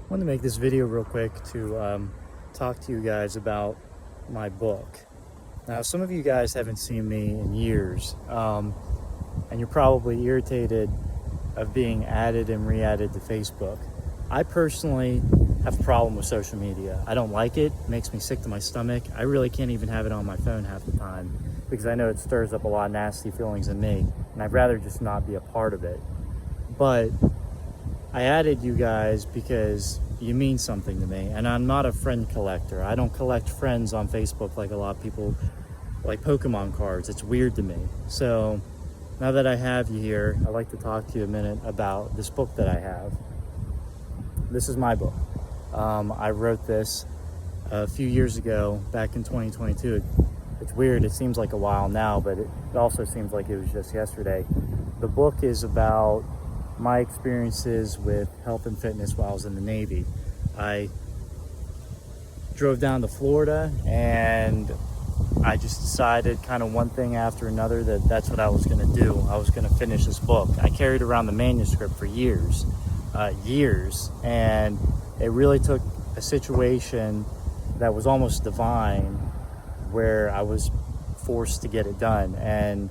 I wanted to make this video real quick to talk to you guys about my book. Now, some of you guys haven't seen me in years, and you're probably irritated of being added and re-added to Facebook. I personally have a problem with social media. I don't like it. It makes me sick to my stomach. I really can't even have it on my phone half the time because I know it stirs up a lot of nasty feelings in me, and I'd rather just not be a part of it. But I added you guys because you mean something to me, and I'm not a friend collector. I don't collect friends on Facebook like a lot of people, like Pokemon cards. It's weird to me. So now that I have you here, I'd like to talk to you a minute about this book that I have. This is my book. I wrote this a few years ago, back in 2022. It's weird, it seems like a while now, but it also seems like it was just yesterday. The book is about my experiences with health and fitness while I was in the Navy. I drove down to Florida and I just decided kind of one thing after another that that's what I was going to do. I was going to finish this book. I carried around the manuscript for years, and it really took a situation that was almost divine where I was forced to get it done. And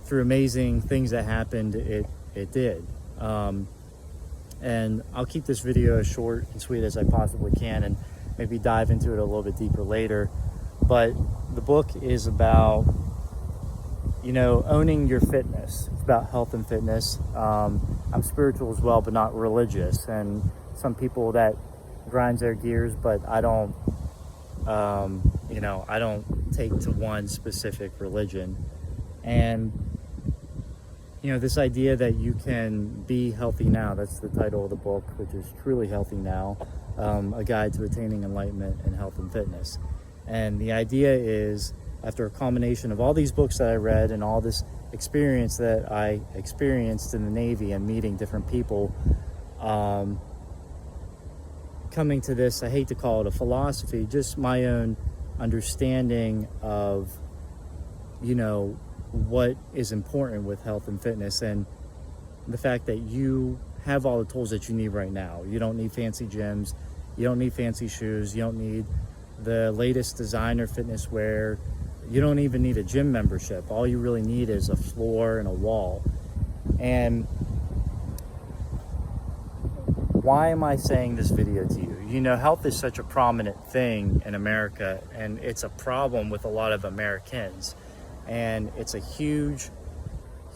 through amazing things that happened, it did. And I'll keep this video as short and sweet as I possibly can and maybe dive into it a little bit deeper later. But the book is about, owning your fitness. It's about health and fitness. I'm spiritual as well, but not religious. And some people that grinds their gears, but I don't, I don't take to one specific religion. And this idea that you can be healthy now, that's the title of the book, which is Truly Healthy Now, a guide to attaining enlightenment in health and fitness. And the idea is, after a combination of all these books that I read and all this experience that I experienced in the Navy and meeting different people, coming to this, I hate to call it a philosophy, just my own understanding of, what is important with health and fitness, and the fact that you have all the tools that you need right now. You don't need fancy gyms, you don't need fancy shoes, you don't need the latest designer fitness wear, you don't even need a gym membership. All you really need is a floor and a wall. And why am I saying this video to you? Health is such a prominent thing in America, and it's a problem with a lot of Americans. And it's a huge,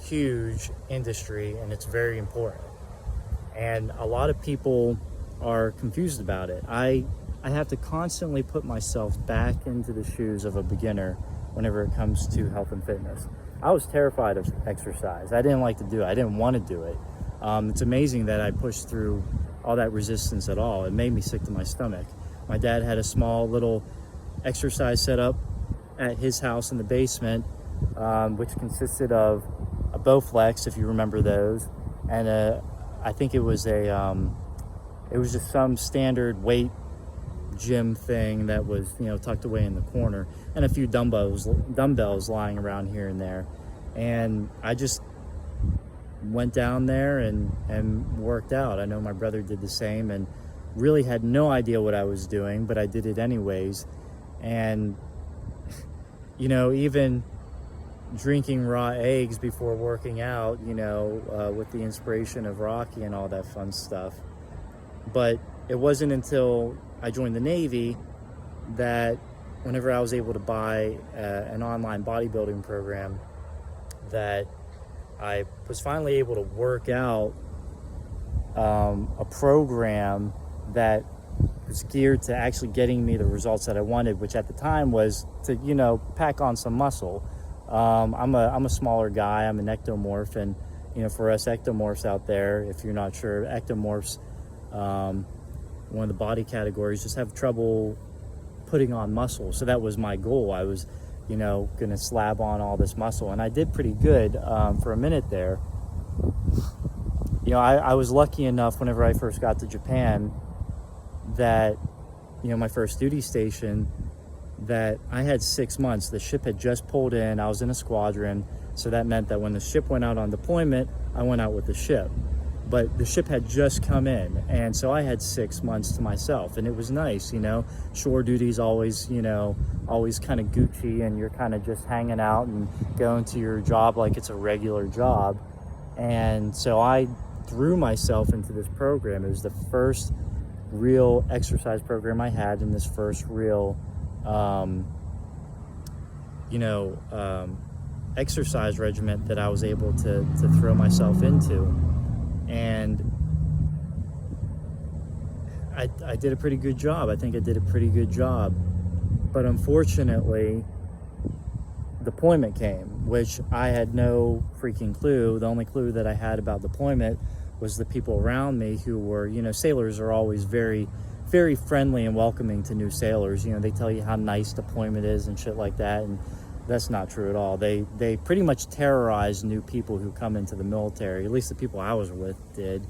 huge industry, and it's very important. And a lot of people are confused about it. I have to constantly put myself back into the shoes of a beginner whenever it comes to health and fitness. I was terrified of exercise. I didn't like to do it. I didn't want to do it. It's amazing that I pushed through all that resistance at all. It made me sick to my stomach. My dad had a small little exercise set up at his house in the basement, which consisted of a Bowflex, if you remember those, and I think it was just some standard weight gym thing that was tucked away in the corner, and a few dumbbells lying around here and there. And I just went down there and worked out. I know my brother did the same, and really had no idea what I was doing, but I did it anyways. And even drinking raw eggs before working out, with the inspiration of Rocky and all that fun stuff. But it wasn't until I joined the Navy that whenever I was able to buy an online bodybuilding program, that I was finally able to work out a program that was geared to actually getting me the results that I wanted, which at the time was to, pack on some muscle. I'm a smaller guy. I'm an ectomorph, and for us ectomorphs out there, if you're not sure, ectomorphs, one of the body categories, just have trouble putting on muscle. So that was my goal. I was gonna slab on all this muscle, and I did pretty good for a minute there. I was lucky enough whenever I first got to Japan that my first duty station, that I had 6 months. The ship had just pulled in. I was in a squadron, so that meant that when the ship went out on deployment, I went out with the ship. but the ship had just come in, and so I had 6 months to myself, and it was nice, you know. Shore duty's always, you know, always kind of Gucci, and you're kind of just hanging out and going to your job like it's a regular job. And so I threw myself into this program. It was the first real exercise program I had, in this first real exercise regimen that I was able to throw myself into. And I did a pretty good job. I think I did a pretty good job. But unfortunately, deployment came, which I had no freaking clue. The only clue that I had about deployment was the people around me who were, you know, sailors are always very, very friendly and welcoming to new sailors. You know, they tell you how nice deployment is and shit like that. And that's not true at all. They pretty much terrorize new people who come into the military. At least the people I was with did.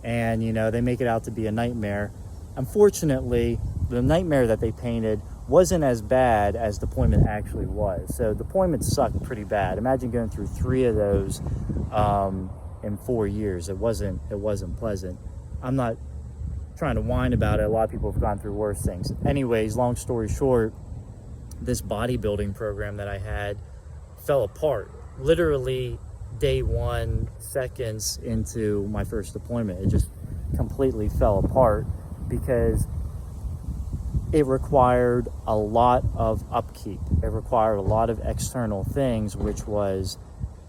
And, you know, they make it out to be a nightmare. Unfortunately, the nightmare that they painted wasn't as bad as deployment actually was. So deployment sucked pretty bad. Imagine going through 3 of those in 4 years. It wasn't pleasant. I'm not trying to whine about it. A lot of people have gone through worse things. Anyways, long story short, this bodybuilding program that I had fell apart. Literally day 1, seconds into my first deployment, it just completely fell apart because it required a lot of upkeep. It required a lot of external things, which was,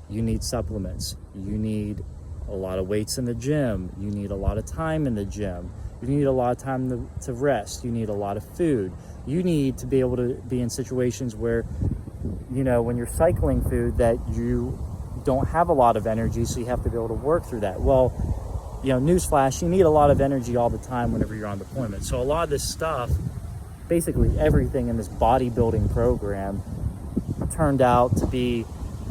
you need supplements, you need a lot of weights in the gym, you need a lot of time in the gym, you need a lot of time to rest, you need a lot of food, you need to be able to be in situations where, you know, when you're cycling food, that you don't have a lot of energy, so you have to be able to work through that. Well, you know, newsflash, you need a lot of energy all the time whenever you're on deployment. So a lot of this stuff, basically everything in this bodybuilding program, turned out to be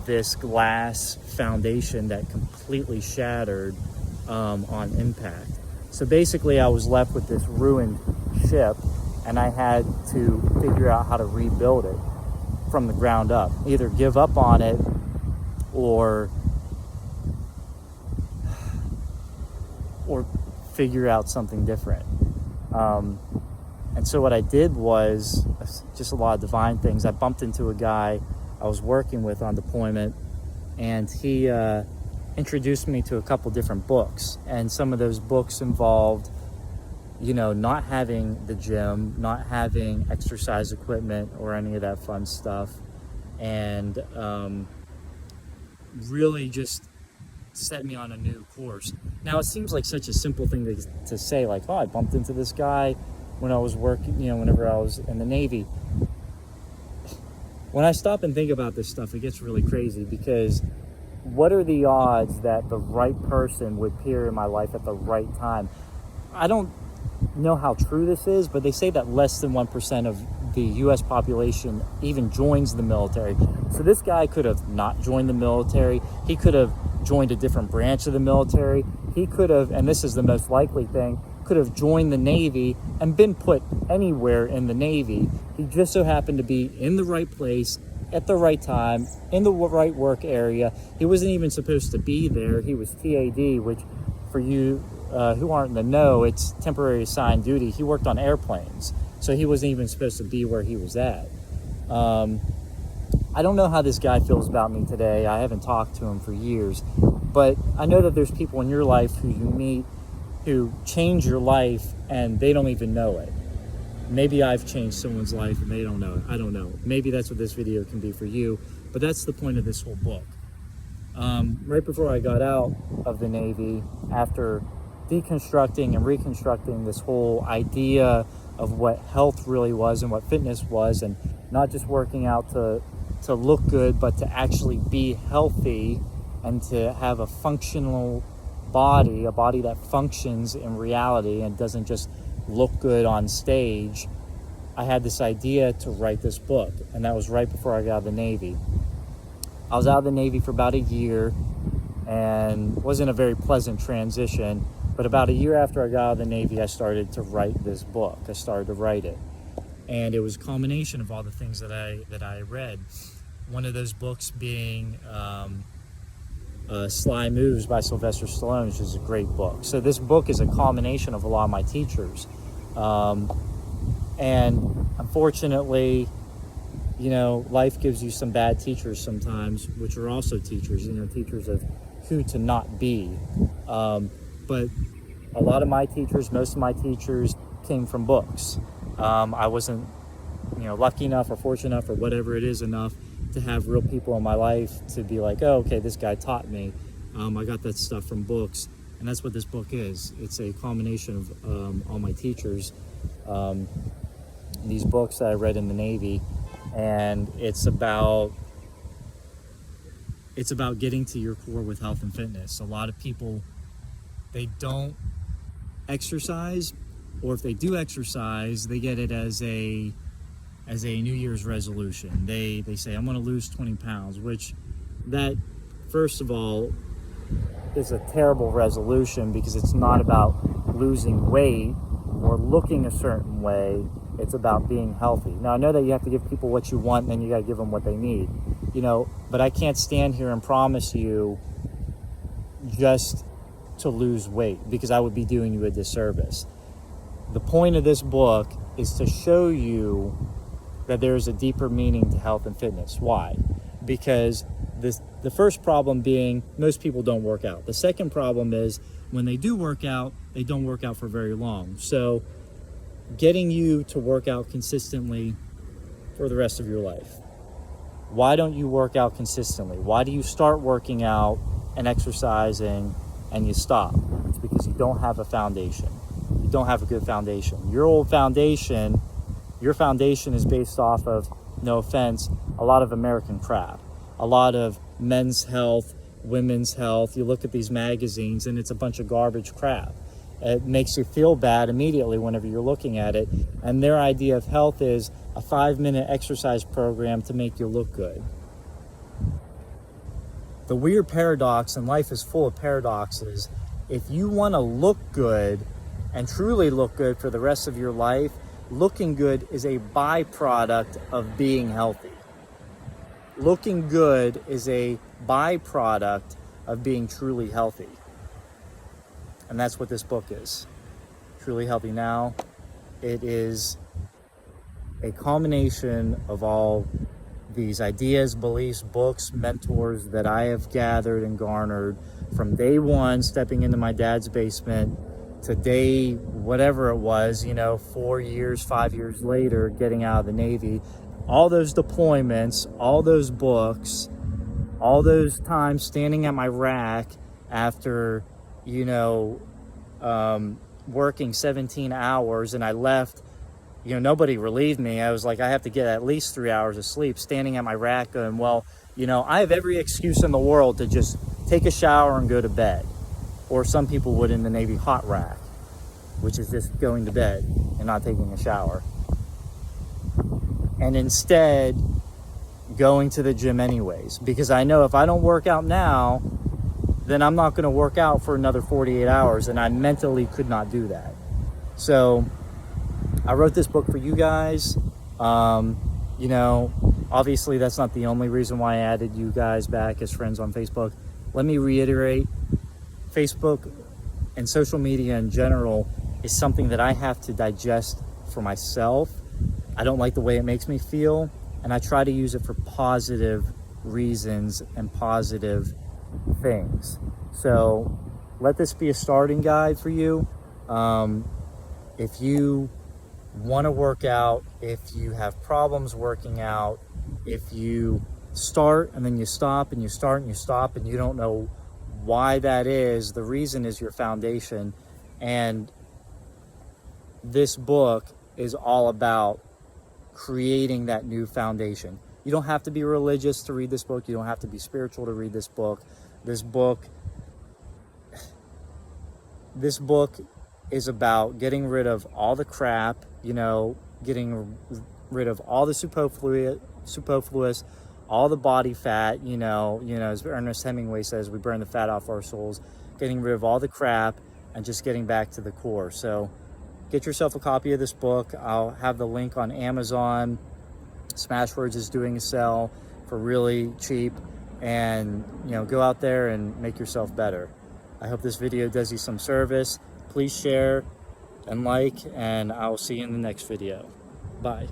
this glass foundation that completely shattered on impact. So basically I was left with this ruined ship, and I had to figure out how to rebuild it from the ground up. Either give up on it or figure out something different. And so what I did was just a lot of divine things. I bumped into a guy I was working with on deployment, and he introduced me to a couple different books. And some of those books involved, you know, not having the gym, not having exercise equipment or any of that fun stuff, and really just set me on a new course. Now, it seems like such a simple thing to say, like, oh, I bumped into this guy when I was working, you know, whenever I was in the Navy. When I stop and think about this stuff, it gets really crazy, because what are the odds that the right person would appear in my life at the right time? I don't know how true this is, but they say that less than 1% of the US population even joins the military. So this guy could have not joined the military. He could have joined a different branch of the military. He could have, and this is the most likely thing, could have joined the Navy and been put anywhere in the Navy. He just so happened to be in the right place at the right time, in the right work area. He wasn't even supposed to be there. He was TAD, which for you who aren't in the know, it's temporary assigned duty. He worked on airplanes, so he wasn't even supposed to be where he was at. I don't know how this guy feels about me today. I haven't talked to him for years, but I know that there's people in your life who you meet who change your life and they don't even know it. Maybe I've changed someone's life and they don't know it. I don't know. Maybe that's what this video can be for you, but that's the point of this whole book. Right before I got out of the Navy, after deconstructing and reconstructing this whole idea of what health really was and what fitness was, and not just working out to look good, but to actually be healthy and to have a functional body, a body that functions in reality and doesn't just look good on stage. I had this idea to write this book, and that was right before I got out of the Navy. I was out of the Navy for about a year, and it wasn't a very pleasant transition, but about a year after I got out of the Navy, I started to write this book. I started to write it, and it was a culmination of all the things that I read. One of those books being Sly Moves by Sylvester Stallone, which is a great book. So this book is a culmination of a lot of my teachers. And unfortunately, you know, life gives you some bad teachers sometimes, which are also teachers, you know, teachers of who to not be. But a lot of my teachers, most of my teachers came from books. I wasn't, you know, lucky enough or fortunate enough or whatever it is enough to have real people in my life to be like, oh, okay, this guy taught me. I got that stuff from books, and that's what this book is. It's a combination of all my teachers, these books that I read in the Navy, and it's about getting to your core with health and fitness. A lot of people, they don't exercise, or if they do exercise, they get it as a New Year's resolution. They say, I'm going to lose 20 pounds, which that, first of all, is a terrible resolution, because it's not about losing weight or looking a certain way. It's about being healthy. Now, I know that you have to give people what you want, and then you got to give them what they need, you know, but I can't stand here and promise you just to lose weight, because I would be doing you a disservice. The point of this book is to show you that there is a deeper meaning to health and fitness. Why? Because the first problem being most people don't work out. The second problem is when they do work out, they don't work out for very long. So getting you to work out consistently for the rest of your life. Why don't you work out consistently? Why do you start working out and exercising and you stop? It's because you don't have a foundation. You don't have a good foundation. Your foundation is based off of, no offense, a lot of American crap. A lot of men's health, women's health. You look at these magazines and it's a bunch of garbage crap. It makes you feel bad immediately whenever you're looking at it. And their idea of health is a 5-minute exercise program to make you look good. The weird paradox, and life is full of paradoxes, if you want to look good and truly look good for the rest of your life, looking good is a byproduct of being healthy. Looking good is a byproduct of being truly healthy. And that's what this book is. Truly Healthy Now. It is a culmination of all these ideas, beliefs, books, mentors that I have gathered and garnered from day one, stepping into my dad's basement, to day, whatever it was, 4 years, 5 years later, getting out of the Navy. All those deployments, all those books, all those times standing at my rack after, working 17 hours, and I left, nobody relieved me. I was like, I have to get at least 3 hours of sleep, standing at my rack going, well, I have every excuse in the world to just take a shower and go to bed. Or some people would in the Navy, hot rack, which is just going to bed and not taking a shower. And instead, going to the gym anyways, because I know if I don't work out now, then I'm not going to work out for another 48 hours, and I mentally could not do that. So I wrote this book for you guys. Obviously that's not the only reason why I added you guys back as friends on Facebook. Let me reiterate, Facebook and social media in general is something that I have to digest for myself. I don't like the way it makes me feel, and I try to use it for positive reasons and positive things. So let this be a starting guide for you. If you want to work out, if you have problems working out, if you start and then you stop and you start and you stop and you don't know why that is, the reason is your foundation. And this book is all about creating that new foundation. You don't have to be religious to read this book. You don't have to be spiritual to read this book. This book is about getting rid of all the crap, getting rid of all the superfluous, all the body fat, as Ernest Hemingway says, we burn the fat off our souls, getting rid of all the crap and just getting back to the core. So get yourself a copy of this book. I'll have the link on Amazon. Smashwords is doing a sale for really cheap. and go out there and make yourself better. I hope this video does you some service. Please share and like, and I'll see you in the next video. Bye.